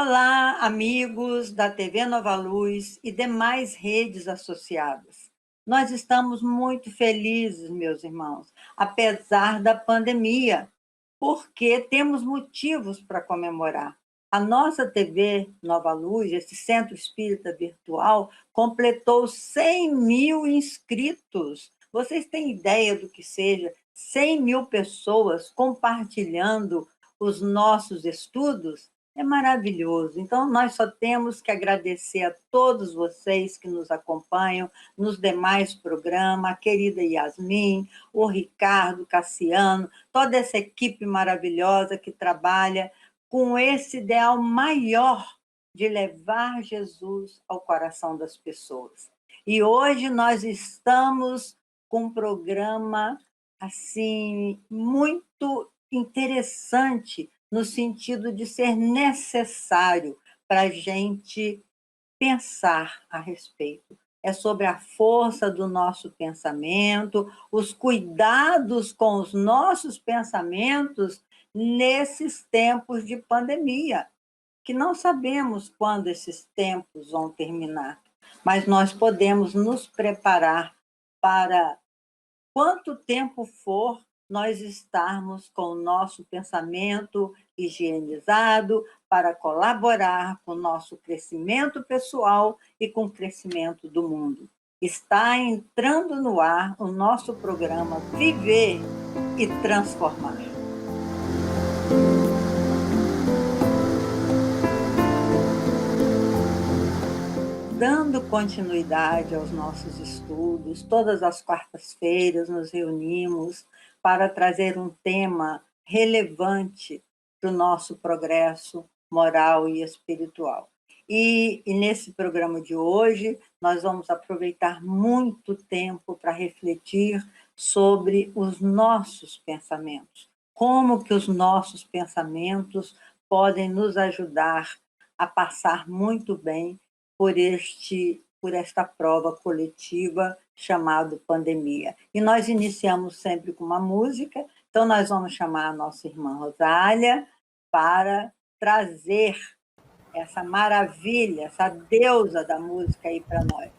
Olá, amigos da TV Nova Luz e demais redes associadas. Nós estamos muito felizes, meus irmãos, apesar da pandemia, porque temos motivos para comemorar. A nossa TV Nova Luz, esse Centro Espírita Virtual, completou 100 mil inscritos. Vocês têm ideia do que seja 100 mil pessoas compartilhando os nossos estudos? É maravilhoso. Então, nós só temos que agradecer a todos vocês que nos acompanham nos demais programas, a querida Yasmin, o Ricardo, Cassiano, toda essa equipe maravilhosa que trabalha com esse ideal maior de levar Jesus ao coração das pessoas. E hoje nós estamos com um programa assim muito interessante no sentido de ser necessário para a gente pensar a respeito. É sobre a força do nosso pensamento, os cuidados com os nossos pensamentos nesses tempos de pandemia, que não sabemos quando esses tempos vão terminar, mas nós podemos nos preparar para quanto tempo for nós estarmos com o nosso pensamento higienizado para colaborar com o nosso crescimento pessoal e com o crescimento do mundo. Está entrando no ar o nosso programa Viver e Transformar. Dando continuidade aos nossos estudos, todas as quartas-feiras nos reunimos para trazer um tema relevante para o nosso progresso moral e espiritual. E nesse programa de hoje, nós vamos aproveitar muito tempo para refletir sobre os nossos pensamentos. Como que os nossos pensamentos podem nos ajudar a passar muito bem por esta prova coletiva chamada pandemia. E nós iniciamos sempre com uma música, então nós vamos chamar a nossa irmã Rosália para trazer essa maravilha, essa deusa da música aí para nós.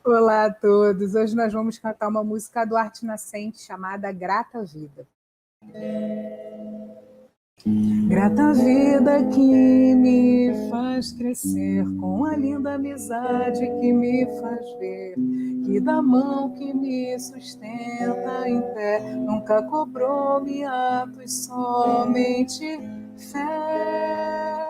Olá a todos, hoje nós vamos cantar uma música do Arte Nascente chamada Grata Vida. Grata vida que me faz crescer, com a linda amizade que me faz ver, que da mão que me sustenta em pé, nunca cobrou-me atos, somente fé.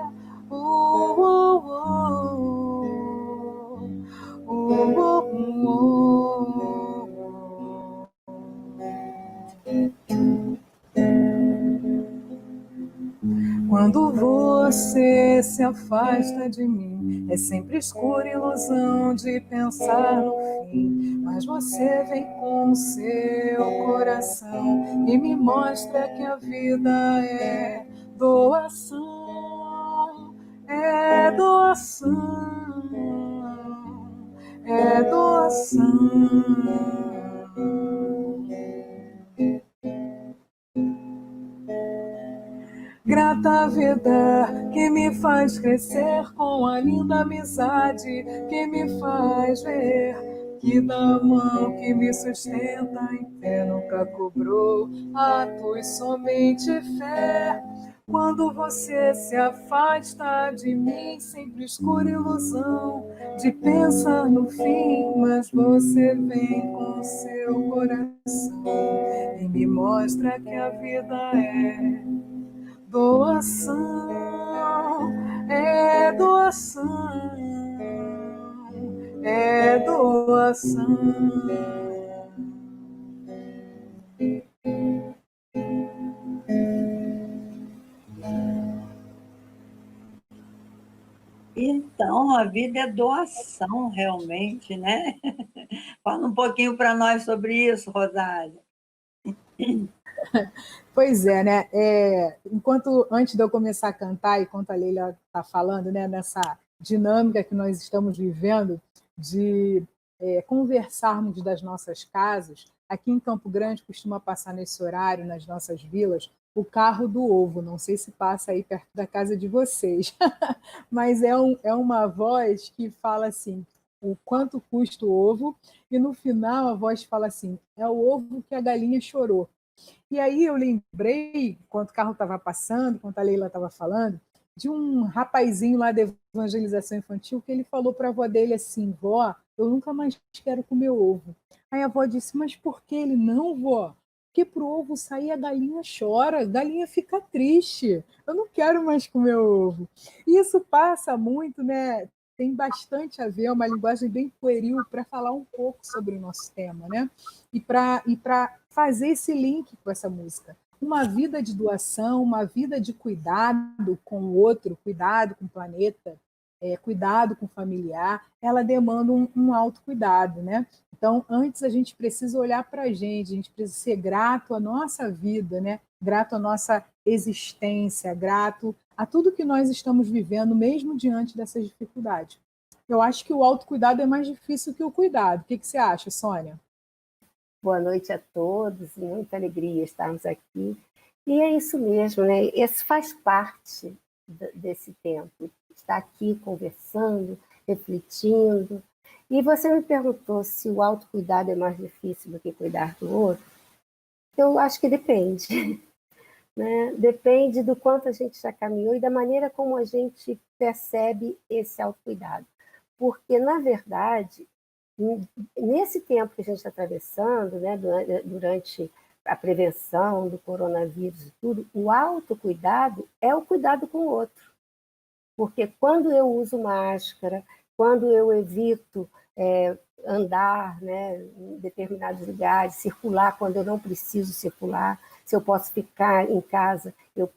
Quando você se afasta de mim, é sempre escura ilusão de pensar no fim. Mas você vem com o seu coração e me mostra que a vida é doação, é doação, é doação. Grata vida que me faz crescer, com a linda amizade que me faz ver, que da mão que me sustenta em pé, nunca cobrou atos, somente fé. Quando você se afasta de mim, sempre escura ilusão de pensar no fim, mas você vem com seu coração e me mostra que a vida é doação, é doação, é doação. Então, a vida é doação, realmente, né? Fala um pouquinho para nós sobre isso, Rosália. Pois é, né? Antes de eu começar a cantar, e enquanto a Leila está falando, né, nessa dinâmica que nós estamos vivendo de conversarmos das nossas casas, aqui em Campo Grande costuma passar nesse horário, nas nossas vilas, o carro do ovo. Não sei se passa aí perto da casa de vocês, mas é uma voz que fala assim, o quanto custa o ovo, e no final a voz fala assim, é o ovo que a galinha chorou. E aí eu lembrei, enquanto o carro estava passando, enquanto a Leila estava falando, de um rapazinho lá da evangelização infantil que ele falou para a avó dele assim, vó, eu nunca mais quero comer ovo. Aí a avó disse, mas por que ele não, vó? Porque pro ovo sair a galinha chora, a galinha fica triste. Eu não quero mais comer ovo. E isso passa muito, né? Tem bastante a ver, é uma linguagem bem pueril para falar um pouco sobre o nosso tema, né? E para fazer esse link com essa música. Uma vida de doação, uma vida de cuidado com o outro, cuidado com o planeta, cuidado com o familiar, ela demanda um autocuidado, né? Então, antes a gente precisa olhar para a gente precisa ser grato à nossa vida, né? Grato à nossa existência, grato a tudo que nós estamos vivendo, mesmo diante dessas dificuldades. Eu acho que o autocuidado é mais difícil que o cuidado. O que você acha, Sônia? Boa noite a todos, muita alegria estarmos aqui. E é isso mesmo, né? Esse faz parte desse tempo, estar aqui conversando, refletindo. E você me perguntou se o autocuidado é mais difícil do que cuidar do outro. Eu acho que depende, né? Depende do quanto a gente já caminhou e da maneira como a gente percebe esse autocuidado. Porque, na verdade, nesse tempo que a gente está atravessando, né, durante a prevenção do coronavírus e tudo, o autocuidado é o cuidado com o outro. Porque quando eu uso máscara, quando eu evito andar, né, em determinados lugares, circular quando eu não preciso circular, se eu posso ficar em casa, eu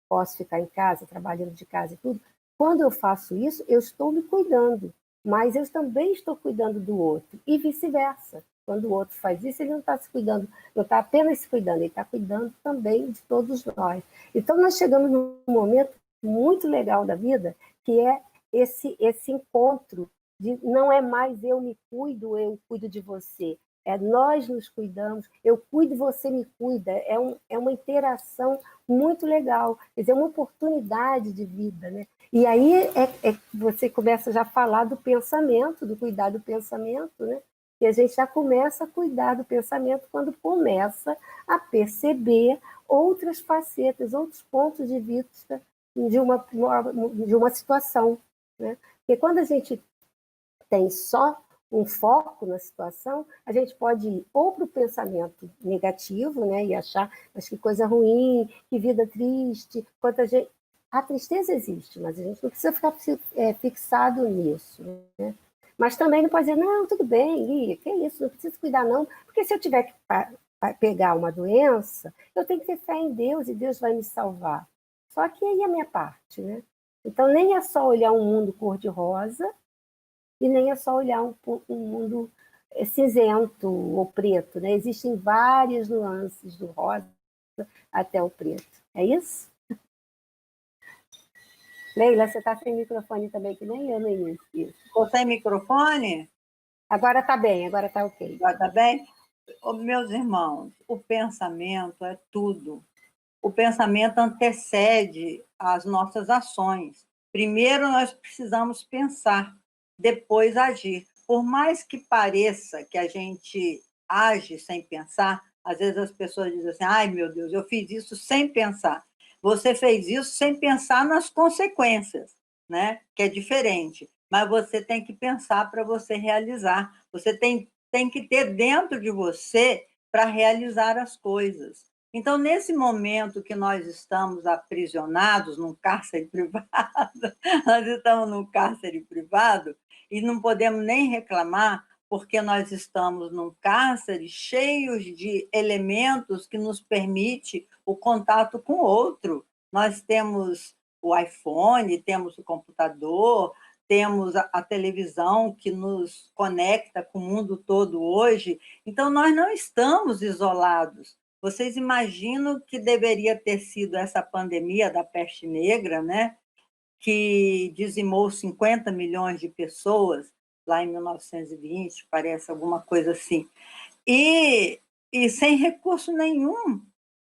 posso ficar em casa, trabalhando de casa e tudo. Quando eu faço isso, eu estou me cuidando, mas eu também estou cuidando do outro, e vice-versa. Quando o outro faz isso, ele não está se cuidando, não está apenas se cuidando, ele está cuidando também de todos nós. Então, nós chegamos num momento muito legal da vida, que é esse encontro de não é mais eu me cuido, eu cuido de você. É nós nos cuidamos, eu cuido, você me cuida. É uma interação muito legal, quer dizer, é uma oportunidade de vida, né? E aí você começa já a falar do pensamento, do cuidar do pensamento, né? E a gente já começa a cuidar do pensamento quando começa a perceber outras facetas, outros pontos de vista de uma situação, né? Porque quando a gente tem só um foco na situação, a gente pode ir ou para o pensamento negativo, né, e achar, mas que coisa ruim, que vida triste, quanta gente... A tristeza existe, mas a gente não precisa ficar fixado nisso, né? Mas também não pode dizer, não, tudo bem, que isso, não preciso cuidar não, porque se eu tiver que pegar uma doença, eu tenho que ter fé em Deus e Deus vai me salvar. Só que aí é a minha parte, né? Então nem é só olhar um mundo cor-de-rosa, e nem é só olhar um mundo cinzento ou preto, né? Existem várias nuances do rosa até o preto. É isso? Leila, você está sem microfone também, que nem eu no início. Estou sem microfone? Agora está bem, agora está ok. Agora está bem? Meus irmãos, o pensamento é tudo. O pensamento antecede as nossas ações. Primeiro nós precisamos pensar, depois agir. Por mais que pareça que a gente age sem pensar, às vezes as pessoas dizem assim, ai meu Deus, eu fiz isso sem pensar. Você fez isso sem pensar nas consequências, né? Que é diferente. Mas você tem que pensar para você realizar. Você tem que ter dentro de você para realizar as coisas. Então, nesse momento que nós estamos aprisionados num cárcere privado, nós estamos num cárcere privado e não podemos nem reclamar, porque nós estamos num cárcere cheio de elementos que nos permite o contato com o outro. Nós temos o iPhone, temos o computador, temos a televisão que nos conecta com o mundo todo hoje. Então, nós não estamos isolados. Vocês imaginam que deveria ter sido essa pandemia da peste negra, né? Que dizimou 50 milhões de pessoas lá em 1920, parece alguma coisa assim. E sem recurso nenhum.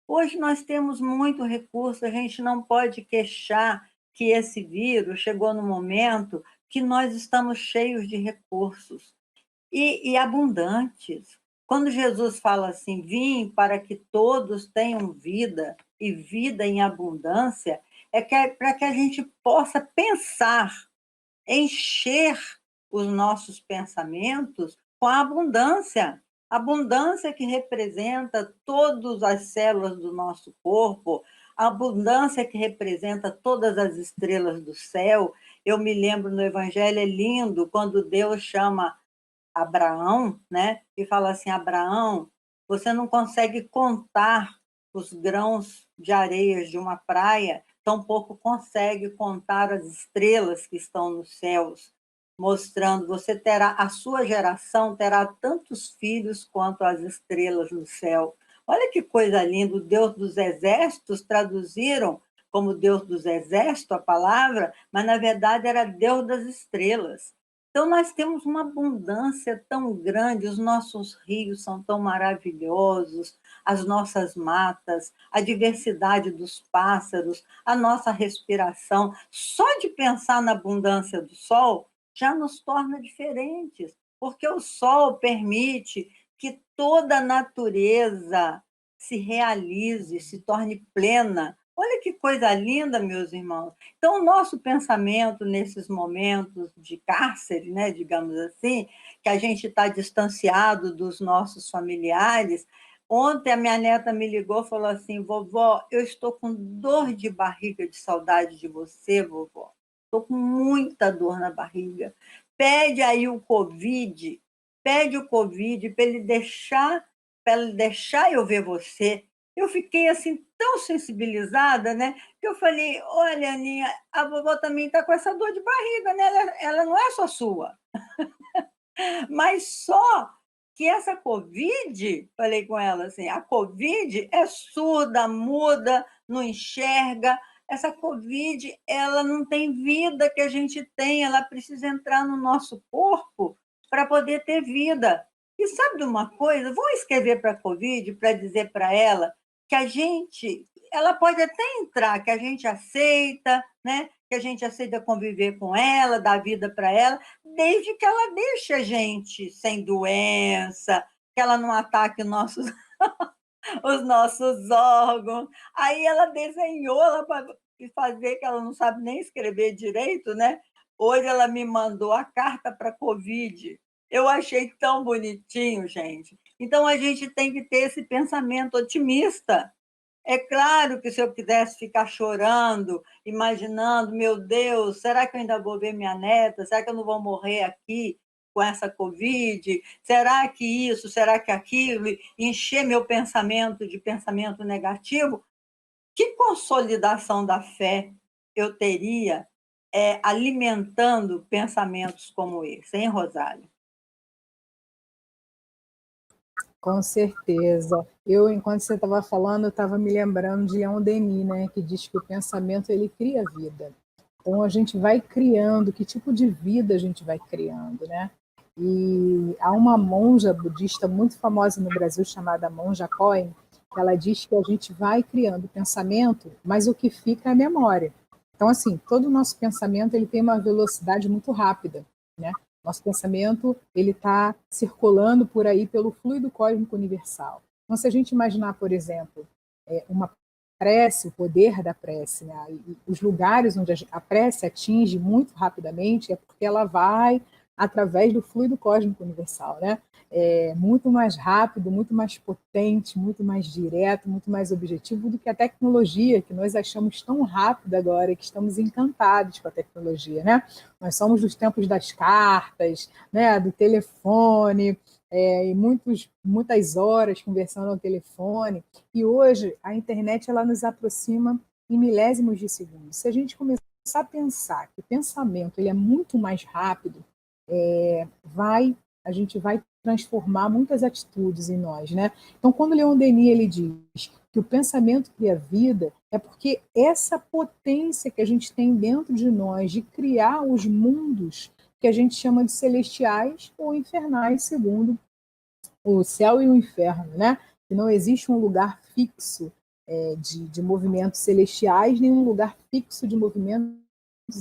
Hoje nós temos muito recurso, a gente não pode queixar que esse vírus chegou no momento que nós estamos cheios de recursos e abundantes. Quando Jesus fala assim, vim para que todos tenham vida e vida em abundância, para que a gente possa pensar, encher os nossos pensamentos com a abundância. Abundância que representa todas as células do nosso corpo, a abundância que representa todas as estrelas do céu. Eu me lembro no Evangelho, é lindo, quando Deus chama Abraão, né? E fala assim: Abraão, você não consegue contar os grãos de areias de uma praia, tampouco consegue contar as estrelas que estão nos céus, mostrando, você terá, a sua geração terá tantos filhos quanto as estrelas no céu. Olha que coisa linda, o Deus dos exércitos traduziram como Deus dos exércitos a palavra, mas na verdade era Deus das estrelas. Então, nós temos uma abundância tão grande, os nossos rios são tão maravilhosos, as nossas matas, a diversidade dos pássaros, a nossa respiração. Só de pensar na abundância do sol já nos torna diferentes, porque o sol permite que toda a natureza se realize, se torne plena. Olha que coisa linda, meus irmãos. Então, o nosso pensamento nesses momentos de cárcere, né, digamos assim, que a gente está distanciado dos nossos familiares. Ontem a minha neta me ligou e falou assim: vovó, eu estou com dor de barriga, de saudade de você, vovó. Estou com muita dor na barriga. Pede aí o Covid, pede o Covid para ele deixar eu ver você. Eu fiquei assim tão sensibilizada, né? Que eu falei: olha, Aninha, a vovó também está com essa dor de barriga, né? Ela não é só sua, mas só que essa Covid, falei com ela assim, a Covid é surda, muda, não enxerga. Essa Covid, ela não tem vida que a gente tem, ela precisa entrar no nosso corpo para poder ter vida. E sabe de uma coisa? Vou escrever para a Covid para dizer para ela que a gente, ela pode até entrar, que a gente aceita, né? Que a gente aceita conviver com ela, dar vida para ela, desde que ela deixe a gente sem doença, que ela não ataque os nossos órgãos. Aí ela desenhou, ela para fazer, que ela não sabe nem escrever direito, né? Hoje ela me mandou a carta para a Covid. Eu achei tão bonitinho, gente. Então a gente tem que ter esse pensamento otimista. É claro que se eu quisesse ficar chorando, imaginando, meu Deus, será que eu ainda vou ver minha neta? Será que eu não vou morrer aqui com essa Covid? Será que isso? Será que aquilo? Encher meu pensamento de pensamento negativo? Que consolidação da fé eu teria alimentando pensamentos como esse, hein, Rosália? Com certeza. Eu, enquanto você estava falando, eu estava me lembrando de Leon Denis, né, que diz que o pensamento ele cria vida. Então a gente vai criando, que tipo de vida a gente vai criando, né? E há uma monja budista muito famosa no Brasil chamada Monja Coen, que ela diz que a gente vai criando pensamento, mas o que fica é a memória. Então assim, todo o nosso pensamento ele tem uma velocidade muito rápida, né? Nosso pensamento ele está circulando por aí pelo fluido cósmico universal. Então, se a gente imaginar, por exemplo, uma prece, o poder da prece, né? E os lugares onde a prece atinge muito rapidamente é porque ela vai através do fluido cósmico universal, né? É muito mais rápido, muito mais potente, muito mais direto, muito mais objetivo do que a tecnologia, que nós achamos tão rápida agora, que estamos encantados com a tecnologia, né? Nós somos dos tempos das cartas, né? Do telefone, e muitas horas conversando ao telefone. E hoje a internet ela nos aproxima em milésimos de segundos. Se a gente começar a pensar que o pensamento ele é muito mais rápido, a gente vai transformar muitas atitudes em nós, né? Então, quando Leon Denis ele diz que o pensamento cria vida, é porque essa potência que a gente tem dentro de nós de criar os mundos que a gente chama de celestiais ou infernais, segundo o céu e o inferno, né? Que não existe um lugar fixo de movimentos celestiais, nem um lugar fixo de movimentos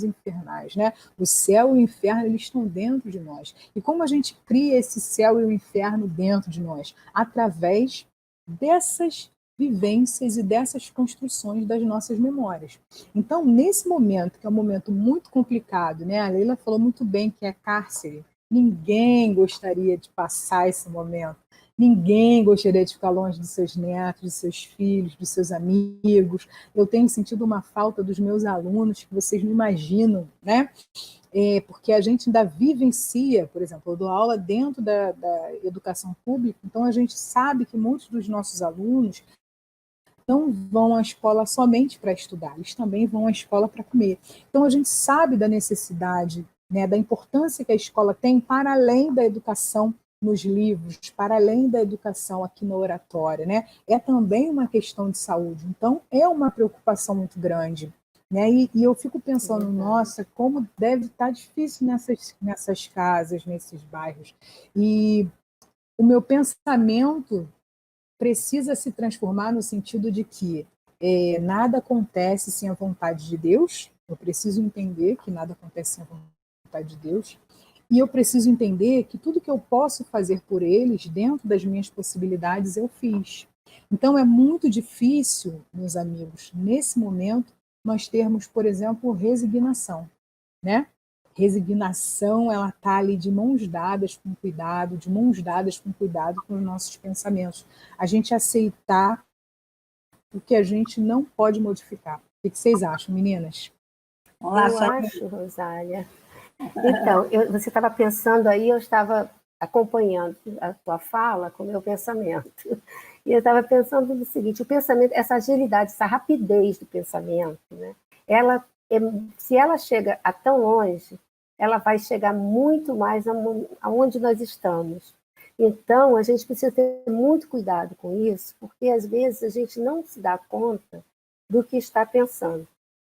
infernais, né? O céu e o inferno, eles estão dentro de nós. E como a gente cria esse céu e o inferno dentro de nós? Através dessas vivências e dessas construções das nossas memórias. Então, nesse momento, que é um momento muito complicado, né? A Leila falou muito bem que é cárcere. Ninguém gostaria de passar esse momento. Ninguém gostaria de ficar longe dos seus netos, dos seus filhos, dos seus amigos. Eu tenho sentido uma falta dos meus alunos que vocês não imaginam, né? Porque a gente ainda vivencia, por exemplo, eu dou aula dentro da educação pública, então a gente sabe que muitos dos nossos alunos não vão à escola somente para estudar, eles também vão à escola para comer. Então a gente sabe da necessidade, né, da importância que a escola tem para além da educação nos livros, para além da educação aqui na oratória, né? É também uma questão de saúde. Então é uma preocupação muito grande. Né? E eu fico pensando, nossa, como deve estar difícil nessas casas, nesses bairros. E o meu pensamento precisa se transformar no sentido de que nada acontece sem a vontade de Deus. Eu preciso entender que nada acontece sem a vontade de Deus. E eu preciso entender que tudo que eu posso fazer por eles, dentro das minhas possibilidades, eu fiz. Então é muito difícil, meus amigos, nesse momento, nós termos, por exemplo, resignação, né? Resignação, ela está ali de mãos dadas com cuidado, de mãos dadas com cuidado com os nossos pensamentos. A gente aceitar o que a gente não pode modificar. O que vocês acham, meninas? Eu acho, Rosália. Então, você estava pensando aí, eu estava acompanhando a tua fala com o meu pensamento. E eu estava pensando no seguinte, o pensamento, essa agilidade, essa rapidez do pensamento, né? Se ela chega a tão longe, ela vai chegar muito mais aonde nós estamos. Então, a gente precisa ter muito cuidado com isso, porque às vezes a gente não se dá conta do que está pensando.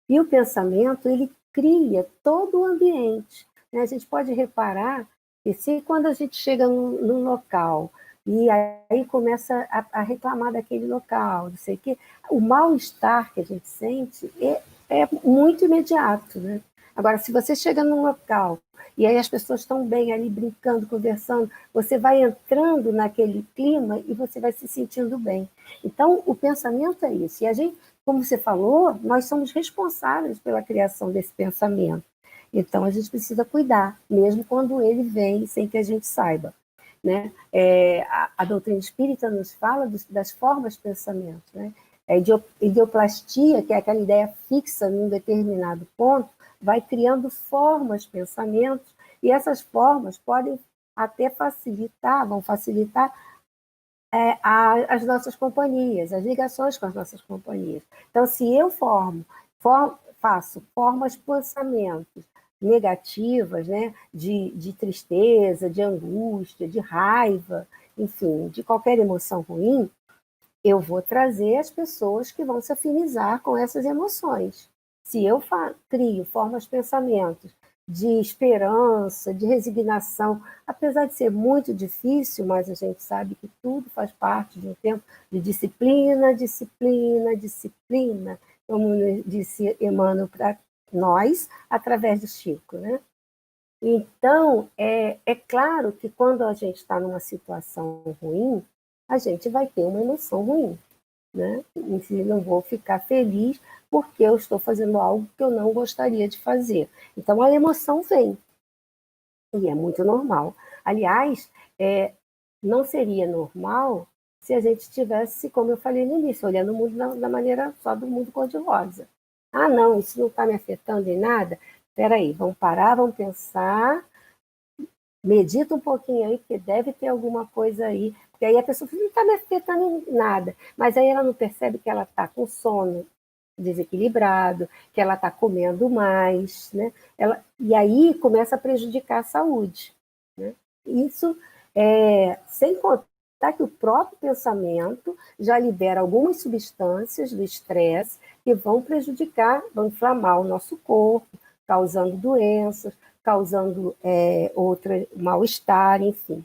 E o pensamento, ele cria todo o ambiente, né? A gente pode reparar que se quando a gente chega num local e aí começa a reclamar daquele local, não sei o quê, o mal-estar que a gente sente é muito imediato, né? Agora, se você chega num local e aí as pessoas estão bem ali brincando, conversando, você vai entrando naquele clima e você vai se sentindo bem. Então, o pensamento é isso. E a gente, como você falou, nós somos responsáveis pela criação desse pensamento. Então, a gente precisa cuidar, mesmo quando ele vem sem que a gente saiba. Né? A doutrina espírita nos fala das formas de pensamento. Né? A ideoplastia, que é aquela ideia fixa num determinado ponto, vai criando formas de pensamento, e essas formas podem até vão facilitar as nossas companhias, as ligações com as nossas companhias. Então, se eu faço formas de pensamentos negativas, né, de tristeza, de angústia, de raiva, enfim, de qualquer emoção ruim, eu vou trazer as pessoas que vão se afinizar com essas emoções. Se eu crio formas de pensamentos de esperança, de resignação, apesar de ser muito difícil, mas a gente sabe que tudo faz parte de um tempo de disciplina, disciplina, disciplina, como disse Emmanuel para nós, através do Chico, né? Então, é claro que quando a gente está numa situação ruim, a gente vai ter uma emoção ruim, né? E não vou ficar feliz porque eu estou fazendo algo que eu não gostaria de fazer. Então, a emoção vem, e é muito normal. Aliás, não seria normal se a gente estivesse, como eu falei no início, olhando o mundo da maneira só do mundo cor-de-rosa. Ah, não, isso não está me afetando em nada? Espera aí, vamos parar, vamos pensar, medita um pouquinho aí, porque deve ter alguma coisa aí. Porque aí a pessoa não está me afetando em nada, mas aí ela não percebe que ela está com sono desequilibrado, que ela está comendo mais, né? E aí começa a prejudicar a saúde. Né? Isso, sem contar que o próprio pensamento já libera algumas substâncias do estresse que vão prejudicar, vão inflamar o nosso corpo, causando doenças, causando outro mal-estar, enfim.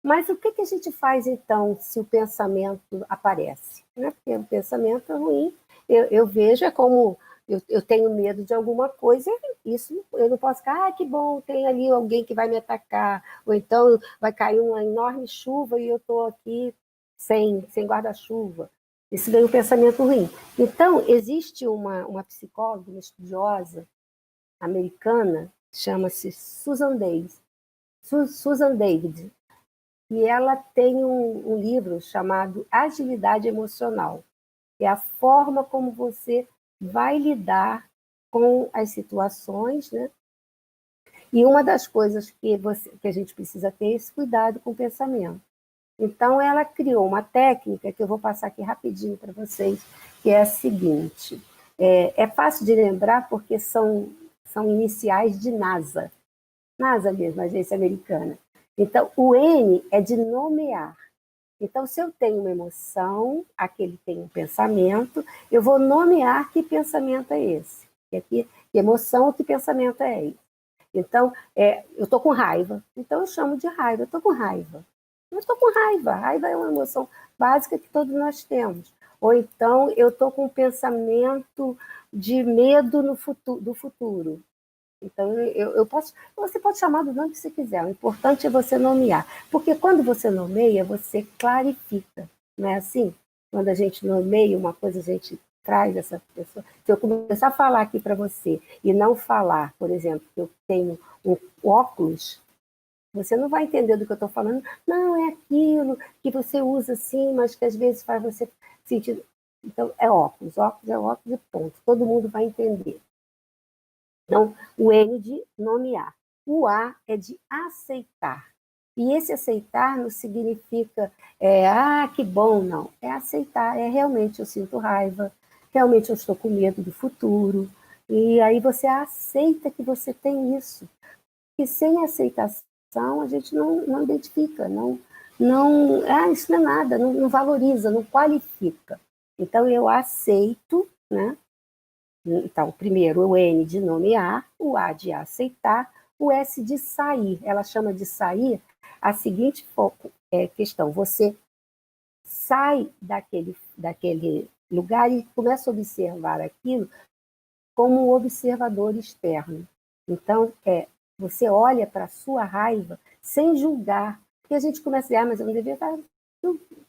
Mas o que que a gente faz, então, se o pensamento aparece? Né? Porque o pensamento é ruim, eu vejo, é como eu tenho medo de alguma coisa, isso eu não posso ficar, que bom, tem ali alguém que vai me atacar, ou então vai cair uma enorme chuva e eu estou aqui sem guarda-chuva. Isso daí é um pensamento ruim. Então, existe uma psicóloga, uma estudiosa americana, chama-se Susan Davis, Susan David, e ela tem um livro chamado Agilidade Emocional. É a forma como você vai lidar com as situações, né? E uma das coisas que a gente precisa ter é esse cuidado com o pensamento. Então, ela criou uma técnica que eu vou passar aqui rapidinho para vocês, que é a seguinte. É fácil de lembrar porque são iniciais de NASA. NASA mesmo, agência americana. Então, o N é de nomear. Então, se eu tenho uma emoção, aquele tem um pensamento, eu vou nomear que pensamento é esse. Que emoção ou que pensamento é esse. Então, eu estou com raiva, então eu chamo de raiva, eu estou com raiva. Eu estou com raiva, raiva é uma emoção básica que todos nós temos. Ou então, eu estou com um pensamento de medo do futuro. Então, você pode chamar do nome que você quiser, o importante é você nomear. Porque quando você nomeia, você clarifica, não é assim? Quando a gente nomeia uma coisa, a gente traz essa pessoa. Se eu começar a falar aqui para você e não falar, por exemplo, que eu tenho um óculos, você não vai entender do que eu estou falando. Não, é aquilo que você usa assim, mas que às vezes faz você sentir... Então, é óculos. Óculos é óculos e ponto. Todo mundo vai entender. Então, o N de nomear. O A é de aceitar. E esse aceitar não significa, que bom, não. É aceitar, realmente eu sinto raiva, realmente eu estou com medo do futuro. E aí você aceita que você tem isso. E sem aceitação, a gente não identifica, isso não é nada, não valoriza, não qualifica. Então, eu aceito, né? Então, primeiro o N de nomear, o A de aceitar, o S de sair. Ela chama de sair a seguinte questão: você sai daquele lugar e começa a observar aquilo como um observador externo. Então, você olha para a sua raiva sem julgar. Porque a gente começa a dizer, mas eu não devia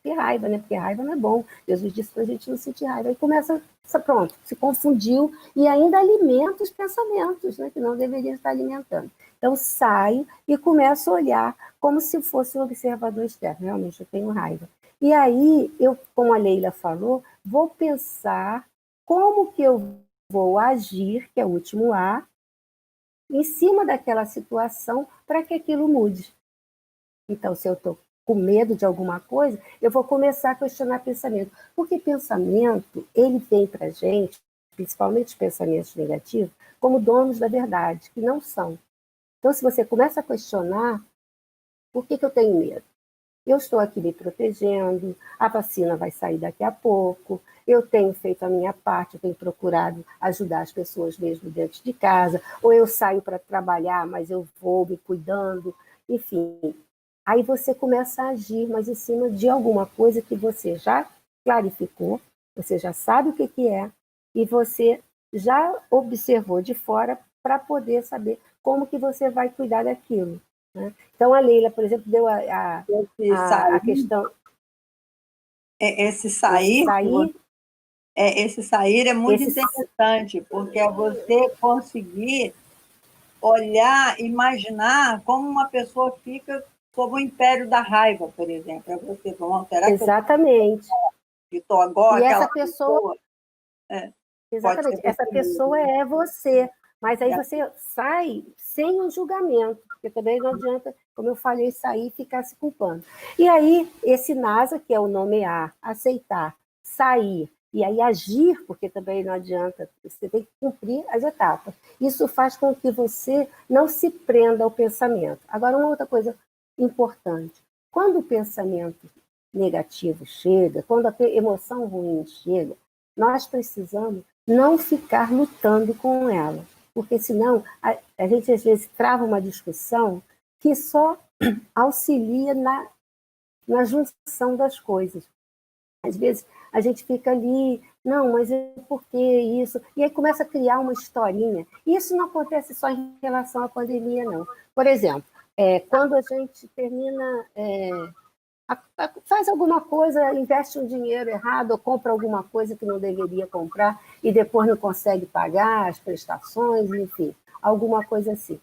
ter raiva, né? Porque raiva não é bom. Jesus disse para a gente não sentir raiva. Aí começa, pronto, se confundiu e ainda alimenta os pensamentos, né? Que não deveria estar alimentando. Então, saio e começo a olhar como se fosse um observador externo. Realmente, eu tenho raiva. E aí, como a Leila falou, vou pensar como que eu vou agir, que é o último A, em cima daquela situação para que aquilo mude. Então, se eu estou com medo de alguma coisa, eu vou começar a questionar pensamento. Porque pensamento, ele vem para a gente, principalmente os pensamentos negativos, como donos da verdade, que não são. Então, se você começa a questionar, por que eu tenho medo? Eu estou aqui me protegendo, a vacina vai sair daqui a pouco, eu tenho feito a minha parte, eu tenho procurado ajudar as pessoas mesmo dentro de casa, ou eu saio para trabalhar, mas eu vou me cuidando, enfim. Aí você começa a agir, mas em cima de alguma coisa que você já clarificou, você já sabe o que é, e você já observou de fora para poder saber como que você vai cuidar daquilo. Né? Então, a Leila, por exemplo, deu a questão... Esse sair é muito interessante, porque é você conseguir olhar, imaginar como uma pessoa fica sob o império da raiva, por exemplo. É você, vamos alterar. Exatamente. Que eu estou agora, e essa pessoa... Exatamente, essa pessoa é você, mas aí você sai sem um julgamento, porque também não adianta, como eu falei, sair e ficar se culpando. E aí, esse NASA, que é o nomear, aceitar, sair, e aí agir, porque também não adianta, você tem que cumprir as etapas. Isso faz com que você não se prenda ao pensamento. Agora, uma outra coisa importante, quando o pensamento negativo chega, quando a emoção ruim chega, nós precisamos não ficar lutando com ela, porque senão a gente às vezes trava uma discussão que só auxilia na junção das coisas. Às vezes a gente fica ali, não, mas por que isso? E aí começa a criar uma historinha. E isso não acontece só em relação à pandemia, não. Por exemplo, quando a gente termina, faz alguma coisa, investe um dinheiro errado, ou compra alguma coisa que não deveria comprar, e depois não consegue pagar as prestações, enfim, alguma coisa assim.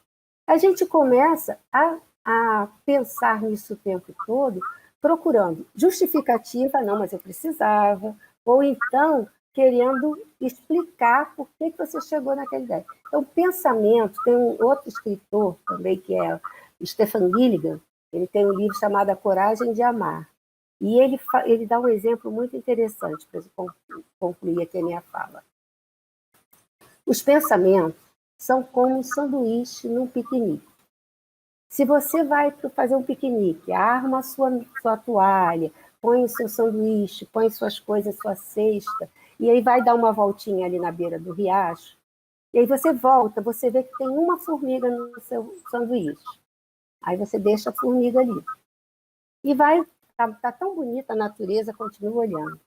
A gente começa a pensar nisso o tempo todo, procurando justificativa, não, mas eu precisava, ou então querendo explicar por que você chegou naquela ideia. Então, pensamento, tem um outro escritor também, que é Stephen Gilligan, ele tem um livro chamado A Coragem de Amar, e ele dá um exemplo muito interessante para concluir aqui a minha fala. Os pensamentos são como um sanduíche num piquenique. Se você vai fazer um piquenique, arma a sua toalha, põe o seu sanduíche, põe suas coisas, sua cesta, e aí vai dar uma voltinha ali na beira do riacho, e aí você volta, você vê que tem uma formiga no seu sanduíche. Aí você deixa a formiga ali. E vai, tá tão bonita a natureza, continua olhando.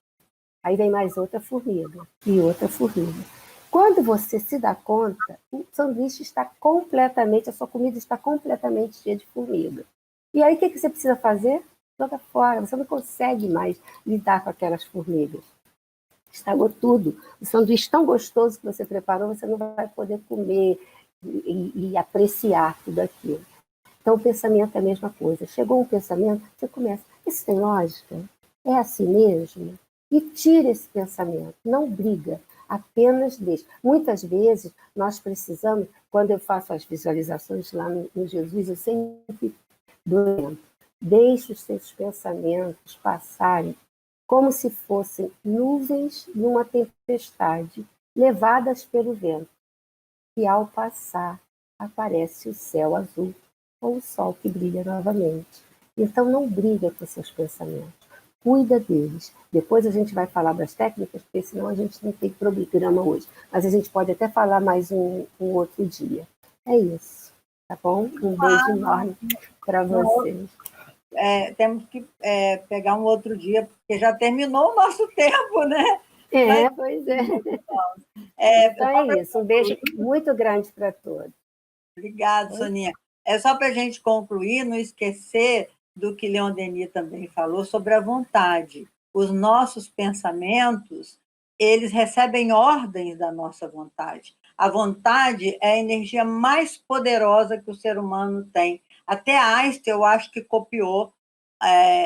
Aí vem mais outra formiga, e outra formiga. Quando você se dá conta, o sanduíche está completamente, a sua comida está completamente cheia de formiga. E aí o que você precisa fazer? Joga fora, você não consegue mais lidar com aquelas formigas. Estragou tudo. O sanduíche tão gostoso que você preparou, você não vai poder comer e apreciar tudo aquilo. Então o pensamento é a mesma coisa. Chegou um pensamento, você começa, isso tem lógica? É assim mesmo? E tira esse pensamento, não briga. Apenas deixa. Muitas vezes nós precisamos, quando eu faço as visualizações lá no Jesus, eu sempre dou, deixe os seus pensamentos passarem como se fossem nuvens numa tempestade, levadas pelo vento. E ao passar, aparece o céu azul ou o sol que brilha novamente. Então não briga com seus pensamentos. Cuida deles. Depois a gente vai falar das técnicas, porque senão a gente não tem programa hoje. Mas a gente pode até falar mais um outro dia. É isso, tá bom? Um beijo enorme para vocês. Temos que pegar um outro dia, porque já terminou o nosso tempo, né? Pois é. Então é isso. Um beijo muito grande para todos. Obrigada, Soninha. É só para a gente concluir, não esquecer do que Leon Denis também falou sobre a vontade. Os nossos pensamentos, eles recebem ordens da nossa vontade. A vontade é a energia mais poderosa que o ser humano tem. Até Einstein, eu acho que copiou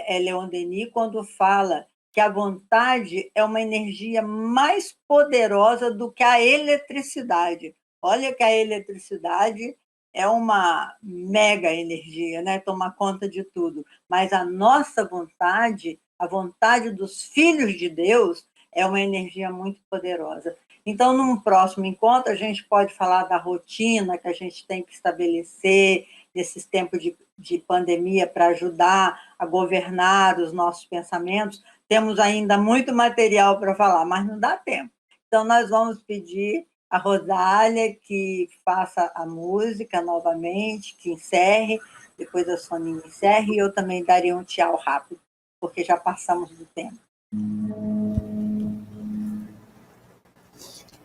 Leon Denis quando fala que a vontade é uma energia mais poderosa do que a eletricidade. Olha que a eletricidade é uma mega energia, né? Toma conta de tudo. Mas a nossa vontade, a vontade dos filhos de Deus, é uma energia muito poderosa. Então, num próximo encontro, a gente pode falar da rotina que a gente tem que estabelecer nesses tempos de pandemia para ajudar a governar os nossos pensamentos. Temos ainda muito material para falar, mas não dá tempo. Então, nós vamos pedir a Rosália que faça a música novamente, que encerre, depois a Soninha encerre, e eu também daria um tchau rápido, porque já passamos do tempo.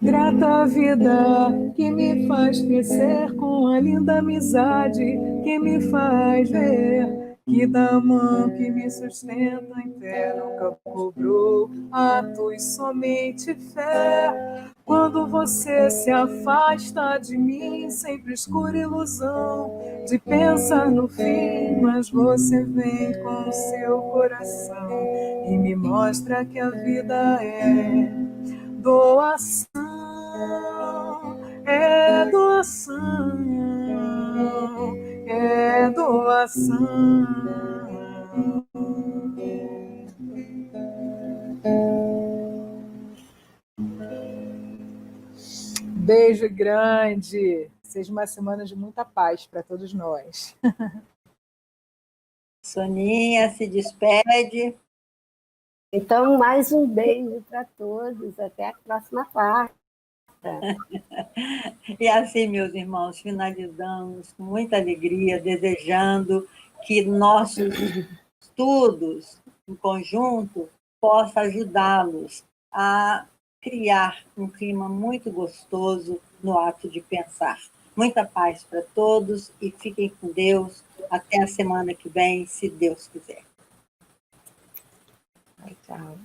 Grata a vida que me faz crescer com a linda amizade que me faz ver que da mão que me sustenta em pé nunca cobrou atos somente fé. Quando você se afasta de mim, sempre escura ilusão de pensar no fim, mas você vem com o seu coração e me mostra que a vida é doação, é doação, é doação. Beijo grande. Seja uma semana de muita paz para todos nós. Soninha, se despede. Então, mais um beijo para todos. Até a próxima quarta. E assim, meus irmãos, finalizamos com muita alegria, desejando que nossos estudos em conjunto possa ajudá-los a criar um clima muito gostoso no ato de pensar. Muita paz para todos e fiquem com Deus. Até a semana que vem, se Deus quiser. Tchau.